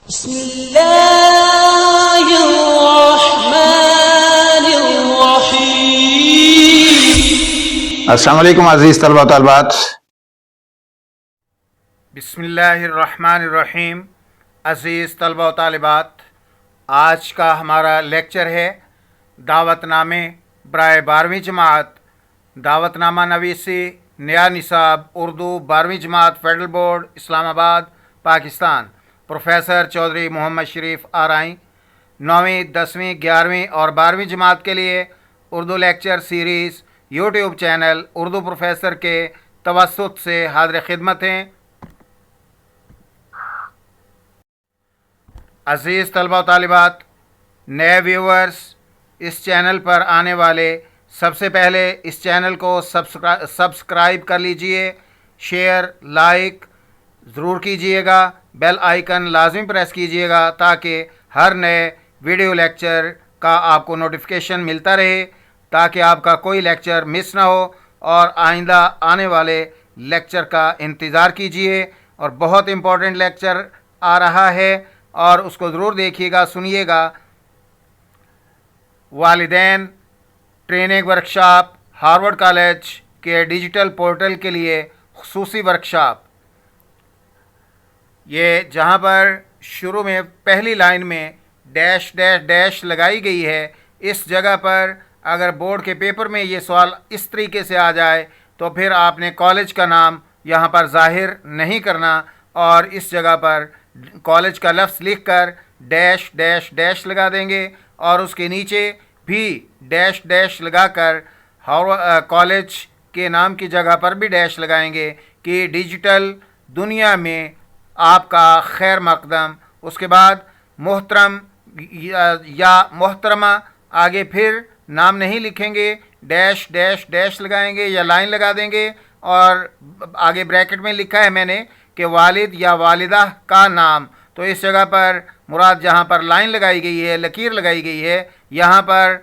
بسم اللہ الرحمن الرحیم۔ السلام علیکم عزیز طلبہ و طالبات۔ بسم اللہ الرحمن الرحیم۔ عزیز طلبہ و طالبات، آج کا ہمارا لیکچر ہے دعوت نامے برائے 12ویں جماعت، دعوت نامہ نویسی نیا نصاب اردو 12ویں جماعت فیڈرل بورڈ اسلام آباد پاکستان، پروفیسر چودھری محمد شریف آرائیں۔ 9ویں 10ویں 11ویں اور 12ویں جماعت کے لیے Urdu lecture series YouTube channel Urdu professor کے توسط سے حاضر خدمت ہیں۔ عزیز طلبہ و طالبات، نئے ویورز اس چینل پر آنے والے سب سے پہلے اس چینل کو سبسکرائب کر لیجئے، شیئر لائک ضرور کیجئے گا، بیل آئیکن لازمی پریس کیجئے گا تاکہ ہر نئے ویڈیو لیکچر کا آپ کو نوٹیفیکیشن ملتا رہے، تاکہ آپ کا کوئی لیکچر مس نہ ہو، اور آئندہ آنے والے لیکچر کا انتظار کیجئے۔ اور بہت امپورٹنٹ لیکچر آ رہا ہے اور اس کو ضرور دیکھیے گا، سنیے گا۔ والدین ٹریننگ ورکشاپ ہارورڈ کالج کے ڈیجیٹل پورٹل کے لیے خصوصی ورکشاپ، یہ جہاں پر شروع میں پہلی لائن میں ڈیش ڈیش ڈیش لگائی گئی ہے، اس جگہ پر اگر بورڈ کے پیپر میں یہ سوال اس طریقے سے آ جائے تو پھر آپ نے کالج کا نام یہاں پر ظاہر نہیں کرنا، اور اس جگہ پر کالج کا لفظ لکھ کر ڈیش ڈیش ڈیش لگا دیں گے، اور اس کے نیچے بھی ڈیش ڈیش لگا کر کالج کے نام کی جگہ پر بھی ڈیش لگائیں گے کہ ڈیجیٹل دنیا میں آپ کا خیر مقدم۔ اس کے بعد محترم یا محترمہ، آگے پھر نام نہیں لکھیں گے، ڈیش ڈیش ڈیش لگائیں گے یا لائن لگا دیں گے، اور آگے بریکٹ میں لکھا ہے میں نے کہ والد یا والدہ کا نام، تو اس جگہ پر مراد جہاں پر لائن لگائی گئی ہے، لکیر لگائی گئی ہے، یہاں پر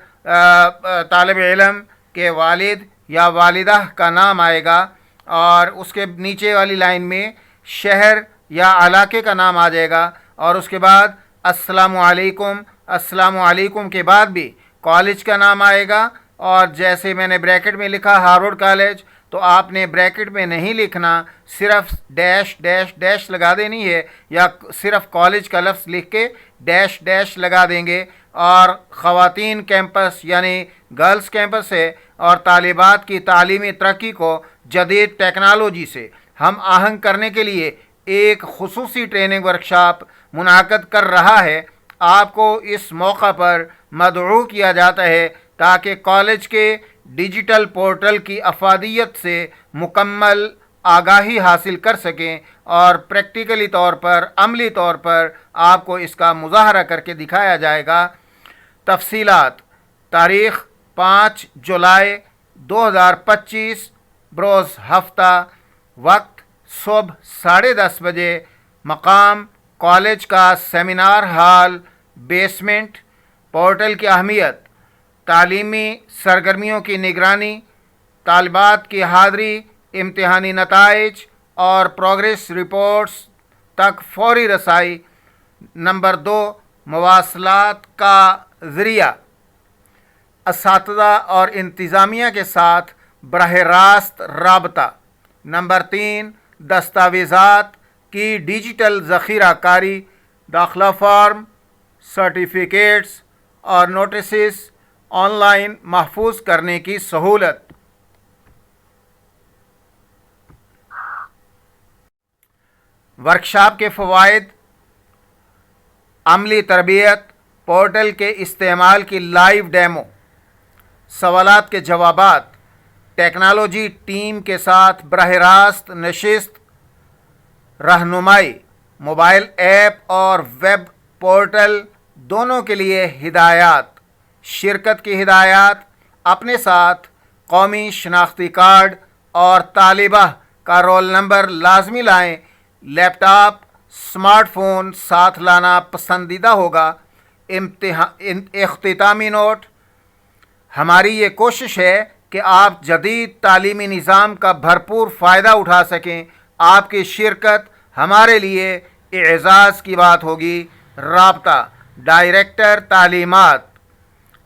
طالب علم کے والد یا والدہ کا نام آئے گا، اور اس کے نیچے والی لائن میں شہر یا علاقے کا نام آ جائے گا، اور اس کے بعد السلام علیکم، السلام علیکم کے بعد بھی کالج کا نام آئے گا، اور جیسے میں نے بریکٹ میں لکھا ہارورڈ کالج، تو آپ نے بریکٹ میں نہیں لکھنا، صرف ڈیش ڈیش ڈیش لگا دینی ہے، یا صرف کالج کا لفظ لکھ کے ڈیش ڈیش لگا دیں گے۔ اور خواتین کیمپس یعنی گرلز کیمپس ہے، اور طالبات کی تعلیمی ترقی کو جدید ٹیکنالوجی سے ہم آہنگ کرنے کے لیے ایک خصوصی ٹریننگ ورکشاپ منعقد کر رہا ہے۔ آپ کو اس موقع پر مدعو کیا جاتا ہے تاکہ کالج کے ڈیجیٹل پورٹل کی افادیت سے مکمل آگاہی حاصل کر سکیں، اور پریکٹیکلی طور پر عملی طور پر آپ کو اس کا مظاہرہ کر کے دکھایا جائے گا۔ تفصیلات: تاریخ 5 جولائی 2025 بروز ہفتہ، وقت صبح 10:30 بجے، مقام کالج کا سیمینار ہال بیسمنٹ۔ پورٹل کی اہمیت: تعلیمی سرگرمیوں کی نگرانی، طالبات کی حاضری، امتحانی نتائج اور پروگریس رپورٹس تک فوری رسائی۔ نمبر 2، مواصلات کا ذریعہ، اساتذہ اور انتظامیہ کے ساتھ براہ راست رابطہ۔ نمبر 3، دستاویزات کی ڈیجیٹل ذخیرہ کاری، داخلہ فارم، سرٹیفکیٹس اور نوٹسز آن لائن محفوظ کرنے کی سہولت۔ ورکشاپ کے فوائد: عملی تربیت، پورٹل کے استعمال کی لائیو ڈیمو، سوالات کے جوابات، ٹیکنالوجی ٹیم کے ساتھ براہ راست نشست، رہنمائی، موبائل ایپ اور ویب پورٹل دونوں کے لیے ہدایات، شرکت کی ہدایات، اپنے ساتھ قومی شناختی کارڈ اور طالبہ کا رول نمبر لازمی لائیں، لیپ ٹاپ، اسمارٹ فون ساتھ لانا پسندیدہ ہوگا۔ اختتامی نوٹ: ہماری یہ کوشش ہے کہ آپ جدید تعلیمی نظام کا بھرپور فائدہ اٹھا سکیں۔ آپ کی شرکت ہمارے لیے एजाज़ की बात होगी, राब्ता, डायरेक्टर तालीमात,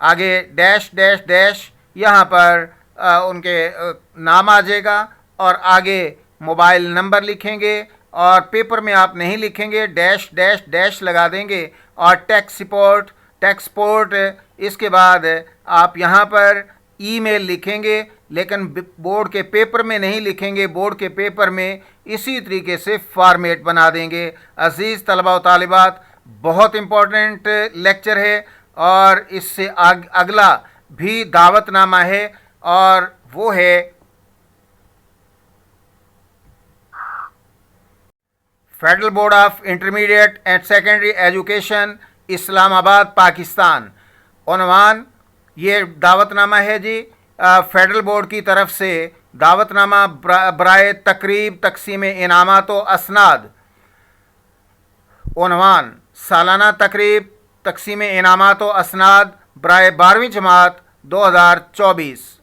आगे डैश डैश डैश, यहाँ पर उनके नाम आ जाएगा और आगे मोबाइल नंबर लिखेंगे और पेपर में आप नहीं लिखेंगे, डैश डैश डैश लगा देंगे और टैक्स सपोर्ट इसके बाद आप यहाँ पर ईमेल लिखेंगे, लेकिन बोर्ड के पेपर में नहीं लिखेंगे, बोर्ड के पेपर में इसी तरीके से फॉर्मेट बना देंगे। अज़ीज़ तलबा व तालिबात, बहुत इम्पोर्टेंट लेक्चर है और इससे अगला भी दावतनामा है और वो है federal board of intermediate and secondary education, Islamabad, Pakistan. उन्वान ये दावतनामा है जी, फेडरल बोर्ड की तरफ से दावतनामा बराए तकरीब तकसीम इनामात व असनाद। उन्वान सालाना तकरीब तकसीम इनामात व असनाद बराए 12वीं जमात 2024।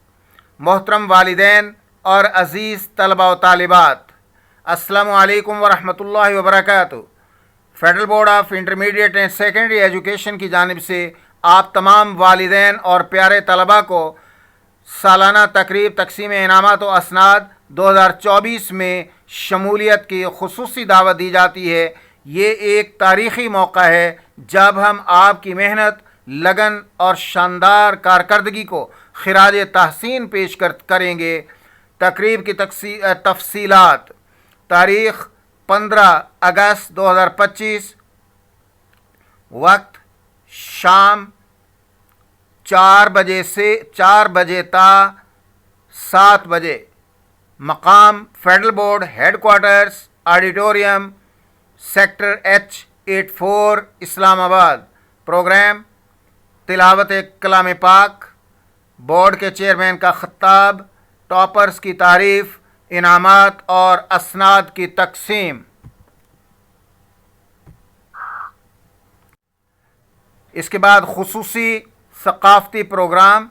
मोहतरम वालिदैन और अज़ीज़ तलबा व तालिबात, अस्सलामु अलैकुम व रहमतुल्लाहि व बरकातुहू। Federal board of intermediate and secondary education की जानिब से आप तमाम वालिदैन और प्यारे तलबा को सालाना तकरीब तकसीम इनामात व असनाद 2024 में शमूलियत की खुसूसी दावत दी जाती है। ये एक तारीख़ी मौका है जब हम आपकी मेहनत, लगन और शानदार कारकर्दगी को खिराज तहसीन पेश करेंगे। तकरीब की तफसीलात, तारीख़ 15 अगस्त 2025, वक्त शाम 4 बजे ता 7 बजे, मकाम federal board headquarters, auditorium, sector H84, Islamabad. Program तिलावत कलाम पाक, बोर्ड के चेयरमैन का खिताब, टॉपर्स की तारीफ़, इनामात और असनाद की तकसीम। इसके बाद खुसूसी सकाफ़ती प्रोग्राम,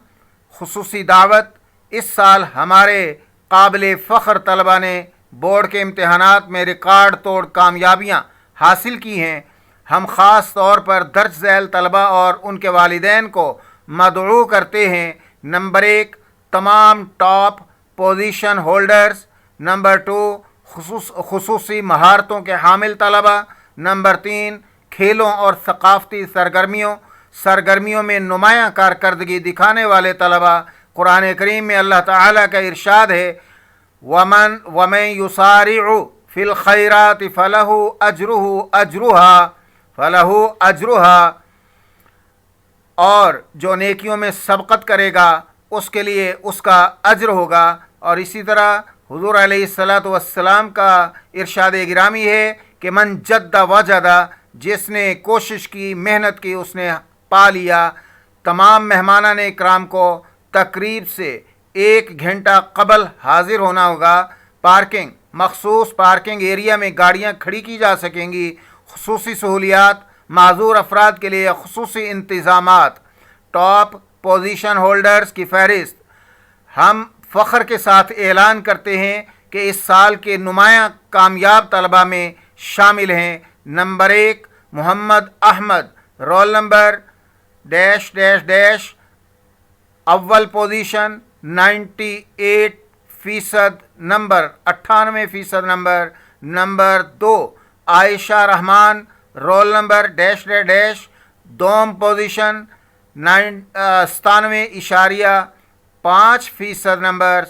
खुसूसी दावत। इस साल हमारे काबिल फ़ख्र तलबा ने बोर्ड के इम्तहानात में रिकॉर्ड तोड़ कामयाबियाँ हासिल की हैं। हम ख़ास तौर पर दर्ज झैल तलबा और उनके वालिदैन को मदऊ करते हैं। नंबर 1, तमाम टॉप पोजीशन होल्डर्स। नंबर 2, खुसूसी महारतों के हामिल तलबा। नंबर 3, खेलों और सकाफ़ती सरगर्मियों में नुमायाँ कारकर्दगी दिखाने वाले तलबा। कुरान करीम में अल्लाह ताला का इरशाद है, वमन युसारिउ फ़िल खैरात फ़लहु अजरुहा, और जो नेकियों में सबकत करेगा उसके लिए उसका अज्र होगा। और इसी तरह हुज़ूर अलैहिस्सलातु वस्सलाम का इरशाद गिरामी है कि मन जद्दा वजदा, जिसने कोशिश की, मेहनत की, उसने पा लिया। तमाम मेहमानान इकराम को तकरीब से 1 घंटा कबल हाजिर होना होगा। पार्किंग, मखसूस पार्किंग एरिया में गाड़ियाँ खड़ी की जा सकेंगी। खुसूसी सहूलियात, माज़ूर अफराद के लिए खुसूसी इंतज़ामात। टॉप पोजीशन होल्डर्स की फ़हरिस्त। हम फ़ख्र के साथ ऐलान करते हैं कि इस साल के नुमायाँ कामयाब तलबा में शामिल हैं। Number 1, Mohammad Ahmed, roll number dash dash dash, अव्वल position 98% number, 98% number. Number 2, Ayesha Rahman, roll number dash dash dash, दोम position 97.5% number.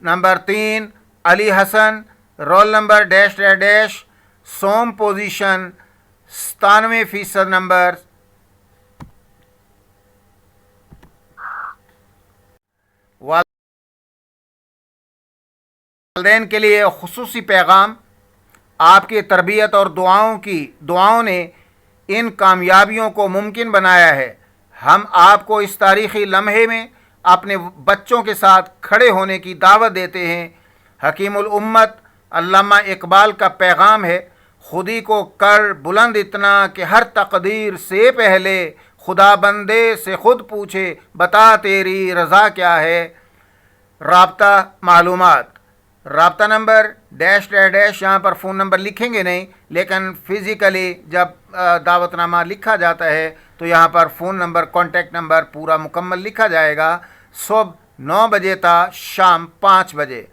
Number 3, Ali Hasan, roll number dash dash dash, सोम पोजीशन 97% नंबर। वालिदैन के लिए खुसूसी पैगाम। आपकी तरबियत और दुआओं ने इन कामयाबियों को मुमकिन बनाया है। हम आपको इस तारीख़ी लम्हे में अपने बच्चों के साथ खड़े होने की दावत देते हैं। हकीमुल उम्मत अल्लामा इकबाल का पैगाम है, खुदी को कर बुलंद इतना कि हर तकदीर से पहले खुदा बंदे से खुद पूछे, बता तेरी रज़ा क्या है। राब्ता मालूमात, रब्ता नंबर डैश डैश डैश, यहाँ पर फ़ोन नंबर लिखेंगे नहीं, लेकिन फ़िज़िकली जब दावतनामा लिखा जाता है तो यहाँ पर फ़ोन नंबर, कॉन्टैक्ट नंबर पूरा मुकम्मल लिखा जाएगा। सुबह 9 बजे था, शाम 5 बजे।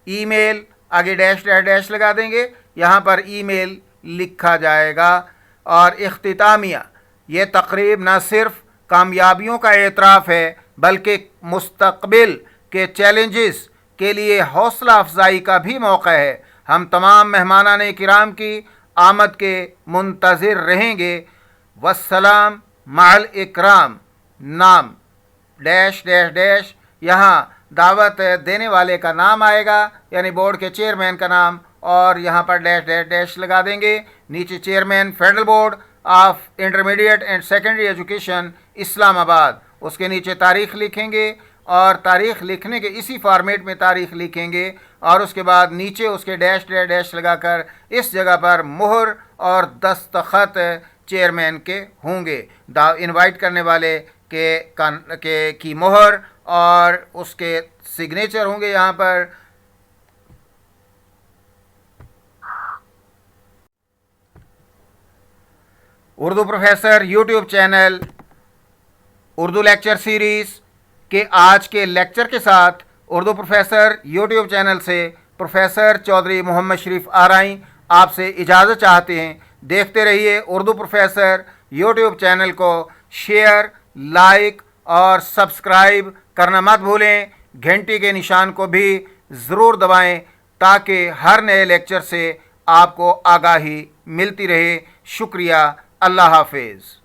ईमेल आगे डैश डैश डैश लगा देंगे, यहाँ पर ईमेल लिखा जाएगा। और इख्तितामिया, ये तकरीब न सिर्फ कामयाबियों का एतराफ़ है बल्कि मुस्तक़बिल के चैलेंजेस के लिए हौसला अफजाई का भी मौका है। हम तमाम मेहमानान किराम की आमद के मुंतज़िर रहेंगे। वस्सलाम माल इकराम, नाम डैश डैश डैश, यहाँ दावत देने वाले का नाम आएगा, यानी बोर्ड के चेयरमैन का नाम, और यहाँ पर डैश डैश डैश लगा देंगे। नीचे chairman federal board of intermediate and secondary education Islamabad, उसके नीचे तारीख़ लिखेंगे और तारीख़ लिखने के इसी फॉर्मेट में तारीख़ लिखेंगे और उसके बाद नीचे उसके डैश डैश डैश लगाकर इस जगह पर मुहर और दस्तखत चेयरमैन के होंगे। इनवाइट करने वाले की मुहर और उसके सिग्नेचर होंगे यहाँ पर। Urdu professor YouTube channel Urdu lecture series के आज के लेक्चर के साथ उर्दू प्रोफेसर यूट्यूब चैनल से प्रोफेसर चौधरी मोहम्मद शरीफ आरई आपसे इजाज़त चाहते हैं। देखते रहिए उर्दू प्रोफेसर यूट्यूब चैनल को शेयर, लाइक और सब्सक्राइब करना मत भूलें। घंटी के निशान को भी ज़रूर दबाएं ताकि हर नए लेक्चर से आपको आगाही मिलती रहे। शुक्रिया। अल्लाह हाफिज़।